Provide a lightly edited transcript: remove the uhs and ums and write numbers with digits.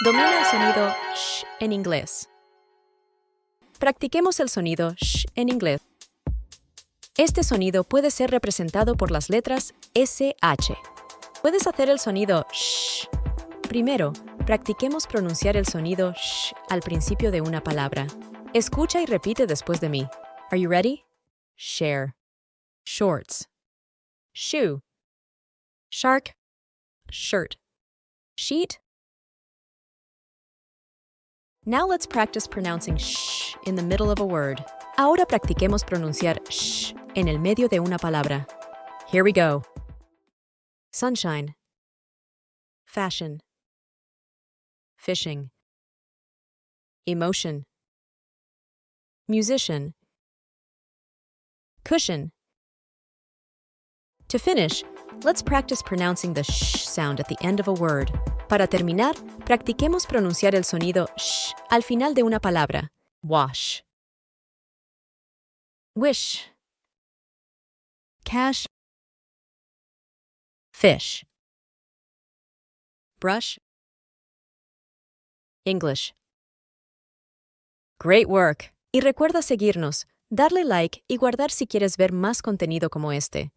Domina el sonido sh en inglés. Practiquemos el sonido sh en inglés. Este sonido puede ser representado por las letras SH. Puedes hacer el sonido sh. Primero, practiquemos pronunciar el sonido sh al principio de una palabra. Escucha y repite después de mí. Are you ready? Share. Shorts. Shoe. Shark. Shirt. Sheet. Now let's practice pronouncing sh in the middle of a word. Ahora practiquemos pronunciar sh en el medio de una palabra. Here we go. Sunshine. Fashion. Fishing. Emotion. Musician. Cushion. To finish, let's practice pronouncing the sh sound at the end of a word. Para terminar, practiquemos pronunciar el sonido sh al final de una palabra. Wash. Wish. Cash. Fish. Brush. English. Great work. Y recuerda seguirnos, darle like y guardar si quieres ver más contenido como este.